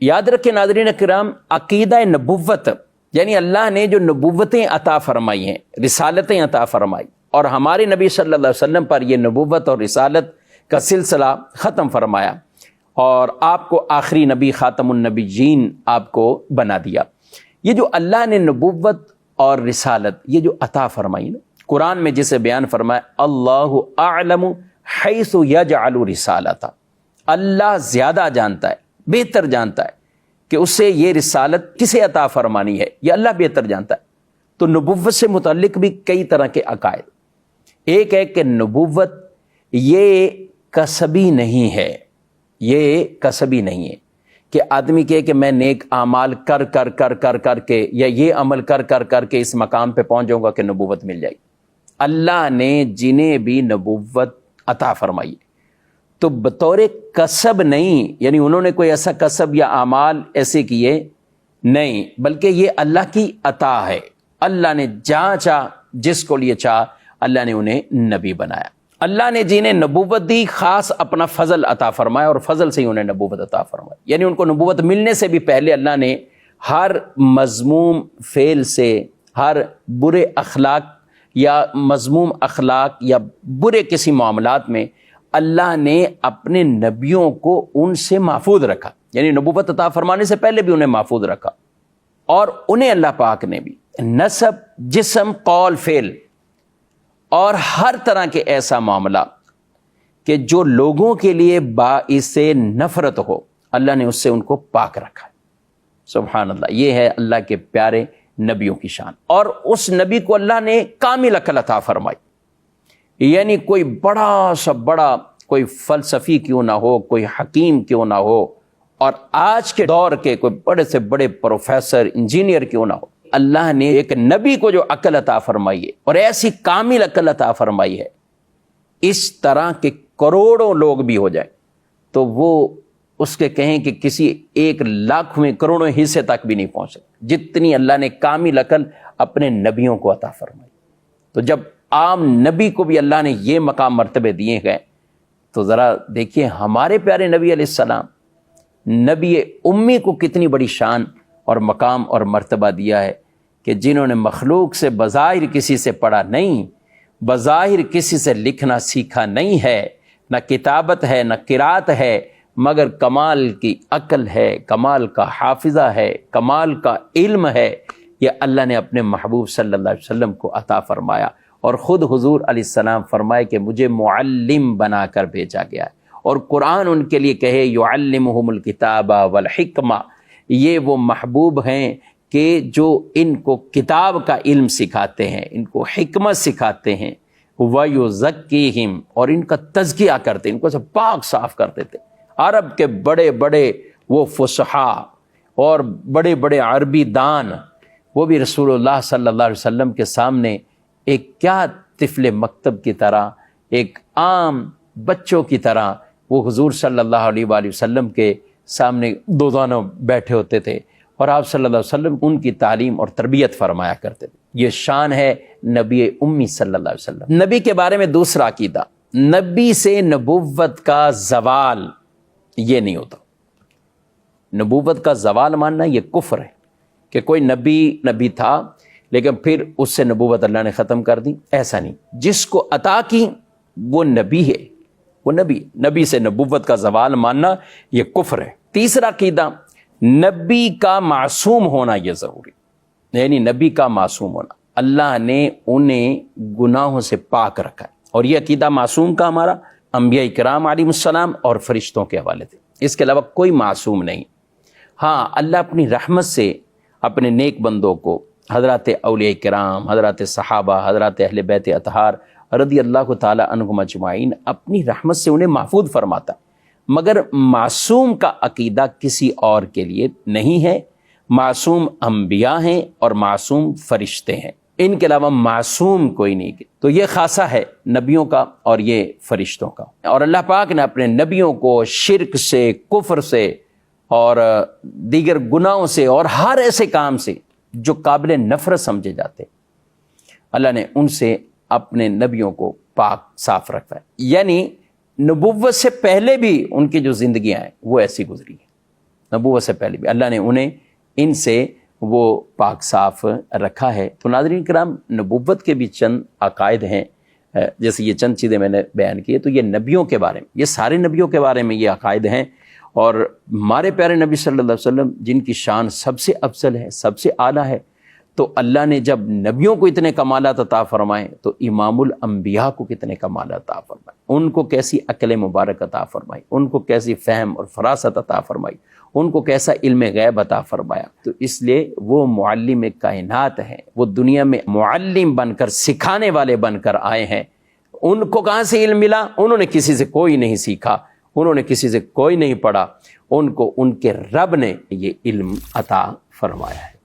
یاد رکھیں ناظرین کرام، عقیدہ نبوت یعنی اللہ نے جو نبوتیں عطا فرمائی ہیں، رسالتیں عطا فرمائی، اور ہمارے نبی صلی اللہ علیہ وسلم پر یہ نبوت اور رسالت کا سلسلہ ختم فرمایا اور آپ کو آخری نبی خاتم النبیین آپ کو بنا دیا۔ یہ جو اللہ نے نبوت اور رسالت یہ جو عطا فرمائی نا، قرآن میں جسے بیان فرمایا اللہ اعلم حیث یجعل رسالتہ، اللہ زیادہ جانتا ہے، بہتر جانتا ہے کہ اسے یہ رسالت کسے عطا فرمانی ہے، یہ اللہ بہتر جانتا ہے۔ تو نبوت سے متعلق بھی کئی طرح کے عقائد، ایک ہے کہ نبوت یہ کسبی نہیں ہے، یہ کسبی نہیں ہے کہ آدمی کہے کہ میں نیک اعمال کر کے یا یہ عمل کر کے اس مقام پہ پہنچ جاؤں گا کہ نبوت مل جائے گی۔ اللہ نے جنہیں بھی نبوت عطا فرمائی تو بطور کسب نہیں، یعنی انہوں نے کوئی ایسا کسب یا اعمال ایسے کیے نہیں، بلکہ یہ اللہ کی عطا ہے۔ اللہ نے جہاں چاہ، جس کو لیے چاہ، اللہ نے انہیں نبی بنایا۔ اللہ نے جنہیں نبوت دی خاص اپنا فضل عطا فرمایا، اور فضل سے ہی انہیں نبوت عطا فرمائی، یعنی ان کو نبوت ملنے سے بھی پہلے اللہ نے ہر مذموم فعل سے، ہر برے اخلاق یا مذموم اخلاق یا برے کسی معاملات میں اللہ نے اپنے نبیوں کو ان سے محفوظ رکھا، یعنی نبوت عطا فرمانے سے پہلے بھی انہیں محفوظ رکھا، اور انہیں اللہ پاک نے بھی نسب، جسم، قول، فعل اور ہر طرح کے ایسا معاملہ کہ جو لوگوں کے لیے باعث نفرت ہو، اللہ نے اس سے ان کو پاک رکھا۔ سبحان اللہ، یہ ہے اللہ کے پیارے نبیوں کی شان۔ اور اس نبی کو اللہ نے کامل عقل عطا فرمائی، یعنی کوئی بڑا سا بڑا کوئی فلسفی کیوں نہ ہو، کوئی حکیم کیوں نہ ہو، اور آج کے دور کے کوئی بڑے سے بڑے پروفیسر، انجینئر کیوں نہ ہو، اللہ نے ایک نبی کو جو عقل عطا فرمائی ہے اور ایسی کامل عقل عطا فرمائی ہے، اس طرح کے کروڑوں لوگ بھی ہو جائیں تو وہ اس کے کہیں کہ کسی 1,00,000 میں کروڑوں حصے تک بھی نہیں پہنچ سکتے، جتنی اللہ نے کامل عقل اپنے نبیوں کو عطا فرمائی۔ تو جب عام نبی کو بھی اللہ نے یہ مقام مرتبے دیے گئے تو ذرا دیکھیے ہمارے پیارے نبی علیہ السلام، نبی امی کو کتنی بڑی شان اور مقام اور مرتبہ دیا ہے کہ جنہوں نے مخلوق سے بظاہر کسی سے پڑھا نہیں، بظاہر کسی سے لکھنا سیکھا نہیں ہے، نہ کتابت ہے نہ قرات ہے، مگر کمال کی عقل ہے، کمال کا حافظہ ہے، کمال کا علم ہے، یہ اللہ نے اپنے محبوب صلی اللہ علیہ وسلم کو عطا فرمایا۔ اور خود حضور علیہ السلام فرمائے کہ مجھے معلم بنا کر بھیجا گیا ہے، اور قرآن ان کے لیے کہے یعلمہم الکتاب والحکمہ، یہ وہ محبوب ہیں کہ جو ان کو کتاب کا علم سکھاتے ہیں، ان کو حکمت سکھاتے ہیں، وَيُزَكِّيهِمْ، اور ان کا تزکیہ کرتے ہیں، ان کو سب پاک صاف کرتے تھے۔ عرب کے بڑے بڑے وہ فصحاء اور بڑے بڑے عربی دان، وہ بھی رسول اللہ صلی اللہ علیہ وسلم کے سامنے ایک کیا طفل مکتب کی طرح، ایک عام بچوں کی طرح وہ حضور صلی اللہ علیہ وآلہ وسلم کے سامنے دوزانہ بیٹھے ہوتے تھے، اور آپ صلی اللہ علیہ وسلم ان کی تعلیم اور تربیت فرمایا کرتے تھے۔ یہ شان ہے نبی امی صلی اللہ علیہ وسلم۔ نبی کے بارے میں دوسرا عقیدہ، نبی سے نبوت کا زوال یہ نہیں ہوتا۔ نبوت کا زوال ماننا یہ کفر ہے کہ کوئی نبی تھا لیکن پھر اس سے نبوت اللہ نے ختم کر دی، ایسا نہیں۔ جس کو عطا کی وہ نبی ہے، وہ نبی سے نبوت کا زوال ماننا یہ کفر ہے۔ تیسرا عقیدہ، نبی کا معصوم ہونا یہ ضروری، یعنی نبی کا معصوم ہونا، اللہ نے انہیں گناہوں سے پاک رکھا ہے، اور یہ عقیدہ معصوم کا ہمارا انبیاء کرام علیہ السلام اور فرشتوں کے حوالے تھے، اس کے علاوہ کوئی معصوم نہیں۔ ہاں، اللہ اپنی رحمت سے اپنے نیک بندوں کو، حضرات اولیاء کرام، حضرات صحابہ، حضرات اہل بیت اطہار رضی اللہ تعالی عنہم اجمعین، اپنی رحمت سے انہیں محفوظ فرماتا، مگر معصوم کا عقیدہ کسی اور کے لیے نہیں ہے۔ معصوم انبیاء ہیں اور معصوم فرشتے ہیں، ان کے علاوہ معصوم کوئی نہیں۔ تو یہ خاصہ ہے نبیوں کا اور یہ فرشتوں کا، اور اللہ پاک نے اپنے نبیوں کو شرک سے، کفر سے اور دیگر گناہوں سے اور ہر ایسے کام سے جو قابل نفرت سمجھے جاتے، اللہ نے ان سے اپنے نبیوں کو پاک صاف رکھا ہے۔ یعنی نبوت سے پہلے بھی ان کی جو زندگیاں ہیں وہ ایسی گزری ہیں، نبوت سے پہلے بھی اللہ نے انہیں ان سے وہ پاک صاف رکھا ہے۔ تو ناظرین کرام، نبوت کے بھی چند عقائد ہیں، جیسے یہ چند چیزیں میں نے بیان کی، تو یہ نبیوں کے بارے میں، یہ سارے نبیوں کے بارے میں یہ عقائد ہیں، اور ہمارے پیارے نبی صلی اللہ علیہ وسلم جن کی شان سب سے افضل ہے، سب سے اعلیٰ ہے، تو اللہ نے جب نبیوں کو اتنے کمالات عطا فرمائے تو امام الانبیاء کو کتنے کمالات عطا فرمائے، ان کو کیسی عقل مبارک عطا فرمائی، ان کو کیسی فہم اور فراست عطا فرمائی، ان کو کیسا علم غیب عطا فرمایا۔ تو اس لیے وہ معلم کائنات ہیں، وہ دنیا میں معلم بن کر، سکھانے والے بن کر آئے ہیں۔ ان کو کہاں سے علم ملا؟ انہوں نے کسی سے کوئی نہیں سیکھا، انہوں نے کسی سے کوئی نہیں پڑھا، ان کو ان کے رب نے یہ علم عطا فرمایا ہے۔